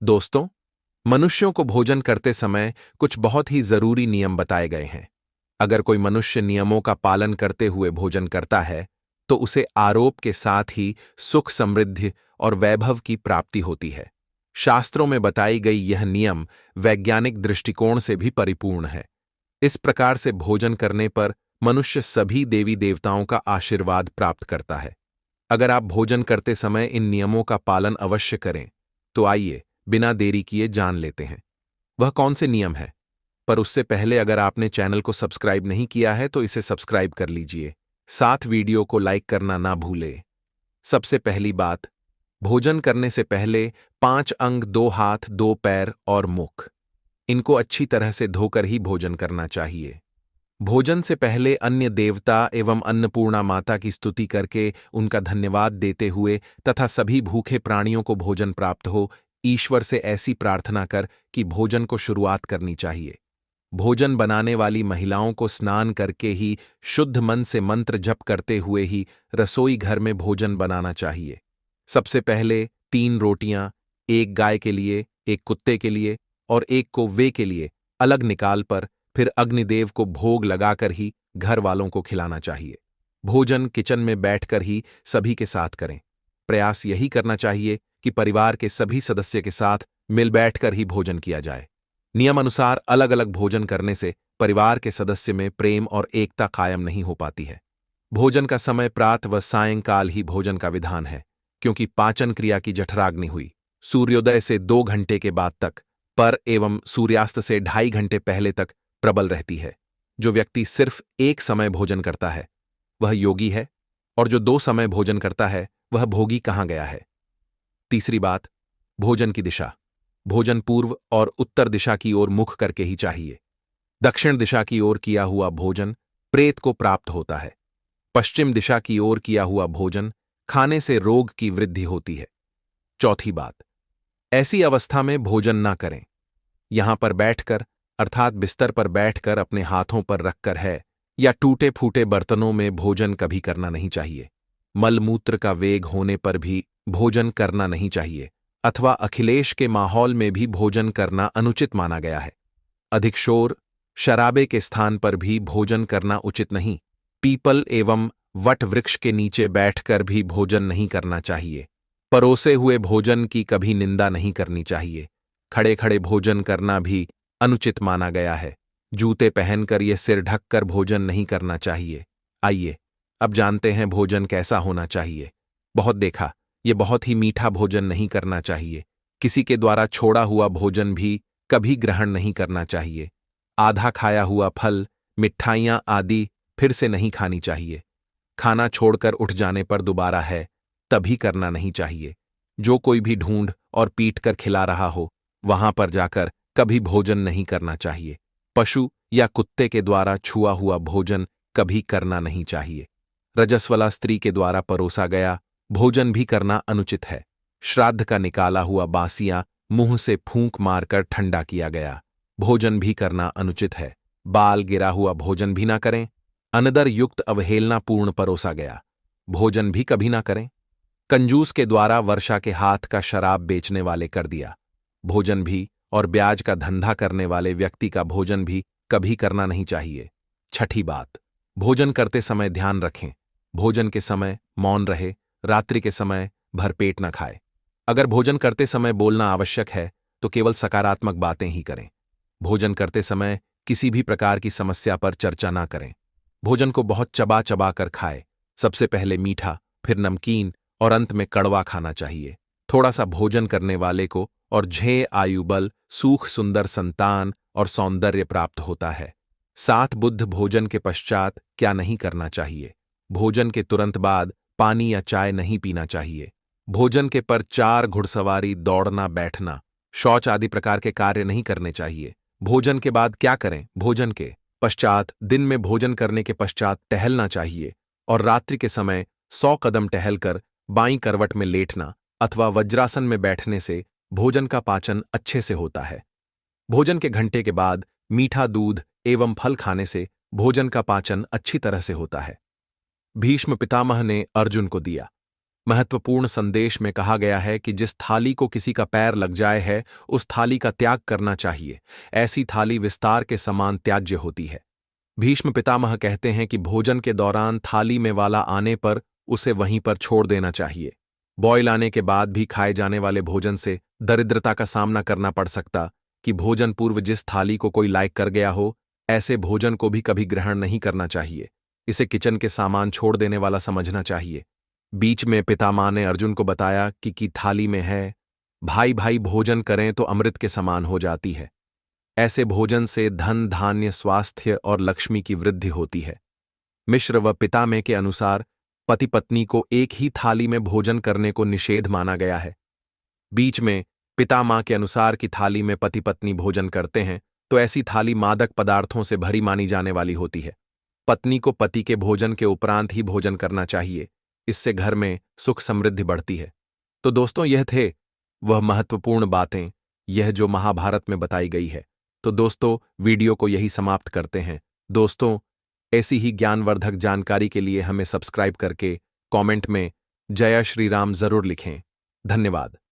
दोस्तों, मनुष्यों को भोजन करते समय कुछ बहुत ही जरूरी नियम बताए गए हैं। अगर कोई मनुष्य नियमों का पालन करते हुए भोजन करता है, तो उसे आरोप के साथ ही सुख, समृद्धि और वैभव की प्राप्ति होती है। शास्त्रों में बताई गई यह नियम वैज्ञानिक दृष्टिकोण से भी परिपूर्ण है। इस प्रकार से भोजन करने पर मनुष्य सभी देवी देवताओं का आशीर्वाद प्राप्त करता है। अगर आप भोजन करते समय इन नियमों का पालन अवश्य करें, तो आइए बिना देरी किए जान लेते हैं वह कौन से नियम है। पर उससे पहले अगर आपने चैनल को सब्सक्राइब नहीं किया है तो इसे सब्सक्राइब कर लीजिए, साथ वीडियो को लाइक करना ना भूलें। सबसे पहली बात, भोजन करने से पहले 5 अंग, 2 हाथ, 2 पैर और मुख, इनको अच्छी तरह से धोकर ही भोजन करना चाहिए। भोजन से पहले अन्य देवता एवं अन्नपूर्णा माता की स्तुति करके उनका धन्यवाद देते हुए तथा सभी भूखे प्राणियों को भोजन प्राप्त हो, ईश्वर से ऐसी प्रार्थना कर कि भोजन को शुरुआत करनी चाहिए। भोजन बनाने वाली महिलाओं को स्नान करके ही शुद्ध मन से मंत्र जप करते हुए ही रसोई घर में भोजन बनाना चाहिए। सबसे पहले 3 रोटियां, एक गाय के लिए, एक कुत्ते के लिए और एक कौवे के लिए अलग निकाल पर फिर अग्निदेव को भोग लगाकर ही घर वालों को खिलाना चाहिए। भोजन किचन में बैठकर ही सभी के साथ करें। प्रयास यही करना चाहिए कि परिवार के सभी सदस्य के साथ मिल बैठकर ही भोजन किया जाए। नियम अनुसार अलग अलग भोजन करने से परिवार के सदस्य में प्रेम और एकता कायम नहीं हो पाती है। भोजन का समय प्रातः व सायंकाल ही भोजन का विधान है, क्योंकि पाचन क्रिया की जठराग्नि हुई सूर्योदय से 2 घंटे के बाद तक पर एवं सूर्यास्त से 2.5 घंटे पहले तक प्रबल रहती है। जो व्यक्ति सिर्फ एक समय भोजन करता है वह योगी है, और जो 2 समय भोजन करता है वह भोगी कहाँ गया है। तीसरी बात, भोजन की दिशा। भोजन पूर्व और उत्तर दिशा की ओर मुख करके ही चाहिए। दक्षिण दिशा की ओर किया हुआ भोजन प्रेत को प्राप्त होता है। पश्चिम दिशा की ओर किया हुआ भोजन खाने से रोग की वृद्धि होती है। चौथी बात, ऐसी अवस्था में भोजन ना करें। यहां पर बैठकर अर्थात बिस्तर पर बैठकर अपने हाथों पर रखकर है या टूटे फूटे बर्तनों में भोजन कभी करना नहीं चाहिए। मलमूत्र का वेग होने पर भी भोजन करना नहीं चाहिए, अथवा अखिलेश के माहौल में भी भोजन करना अनुचित माना गया है। अधिक शोर, शराबे के स्थान पर भी भोजन करना उचित नहीं। पीपल एवं वट वृक्ष के नीचे बैठकर भी भोजन नहीं करना चाहिए। परोसे हुए भोजन की कभी निंदा नहीं करनी चाहिए। खड़े खड़े भोजन करना भी अनुचित माना गया है। जूते पहनकर ये सिर ढककर भोजन नहीं करना चाहिए। आइए अब जानते हैं भोजन कैसा होना चाहिए। बहुत देखा, ये बहुत ही मीठा भोजन नहीं करना चाहिए। किसी के द्वारा छोड़ा हुआ भोजन भी कभी ग्रहण नहीं करना चाहिए। आधा खाया हुआ फल, मिठाइयाँ आदि फिर से नहीं खानी चाहिए। खाना छोड़कर उठ जाने पर दोबारा है तभी करना नहीं चाहिए। जो कोई भी ढूंढ और पीट कर खिला रहा हो वहां पर जाकर कभी भोजन नहीं करना चाहिए। पशु या कुत्ते के द्वारा छुआ हुआ भोजन कभी करना नहीं चाहिए। रजस्वला स्त्री के द्वारा परोसा गया भोजन भी करना अनुचित है। श्राद्ध का निकाला हुआ बासियां मुंह से फूंक मारकर ठंडा किया गया भोजन भी करना अनुचित है। बाल गिरा हुआ भोजन भी ना करें। अनदर युक्त अवहेलनापूर्ण परोसा गया भोजन भी कभी ना करें। कंजूस के द्वारा वर्षा के हाथ का शराब बेचने वाले कर दिया भोजन भी, और ब्याज का धंधा करने वाले व्यक्ति का भोजन भी कभी करना नहीं चाहिए। छठी बात, भोजन करते समय ध्यान रखें। भोजन के समय मौन रहे, रात्रि के समय भरपेट न खाए। अगर भोजन करते समय बोलना आवश्यक है तो केवल सकारात्मक बातें ही करें। भोजन करते समय किसी भी प्रकार की समस्या पर चर्चा ना करें। भोजन को बहुत चबा चबा कर खाए। सबसे पहले मीठा, फिर नमकीन और अंत में कड़वा खाना चाहिए। थोड़ा सा भोजन करने वाले को और झे आयु बल, सूख सुंदर संतान और सौंदर्य प्राप्त होता है। साथ बुद्ध भोजन के पश्चात क्या नहीं करना चाहिए। भोजन के तुरंत बाद पानी या चाय नहीं पीना चाहिए। भोजन के पर 4 घुड़सवारी, दौड़ना, बैठना, शौच आदि प्रकार के कार्य नहीं करने चाहिए। भोजन के बाद क्या करें? भोजन के पश्चात दिन में भोजन करने के पश्चात टहलना चाहिए, और रात्रि के समय 100 कदम टहलकर बाईं करवट में लेटना अथवा वज्रासन में बैठने से भोजन का पाचन अच्छे से होता है। भोजन के घंटे के बाद मीठा दूध एवं फल खाने से भोजन का पाचन अच्छी तरह से होता है। भीष्म पितामह ने अर्जुन को दिया। महत्वपूर्ण संदेश में कहा गया है कि जिस थाली को किसी का पैर लग जाए है, उस थाली का त्याग करना चाहिए। ऐसी थाली विस्तार के समान त्याज्य होती है। भीष्म पितामह कहते हैं कि भोजन के दौरान थाली में वाला आने पर उसे वहीं पर छोड़ देना चाहिए। बॉयल आने के बाद भी खाए जाने वाले भोजन से दरिद्रता का सामना करना पड़ सकता कि भोजन पूर्व जिस थाली को कोई लाइक कर गया हो, ऐसे भोजन को भी कभी ग्रहण नहीं करना चाहिए। इसे किचन के सामान छोड़ देने वाला समझना चाहिए। बीच में पितामह ने अर्जुन को बताया कि थाली में है, भाई भाई भोजन करें तो अमृत के समान हो जाती है। ऐसे भोजन से धन धान्य स्वास्थ्य और लक्ष्मी की वृद्धि होती है। मिश्र व पितामह के अनुसार पति पत्नी को एक ही थाली में भोजन करने को निषेध माना गया है। बीच में पितामह के अनुसार की थाली में पति पत्नी भोजन करते हैं तो ऐसी थाली मादक पदार्थों से भरी मानी जाने वाली होती है। पत्नी को पति के भोजन के उपरांत ही भोजन करना चाहिए। इससे घर में सुख समृद्धि बढ़ती है। तो दोस्तों, यह थे वह महत्वपूर्ण बातें, यह जो महाभारत में बताई गई है। तो दोस्तों, वीडियो को यही समाप्त करते हैं। दोस्तों, ऐसी ही ज्ञानवर्धक जानकारी के लिए हमें सब्सक्राइब करके कमेंट में जय श्री राम जरूर लिखें। धन्यवाद।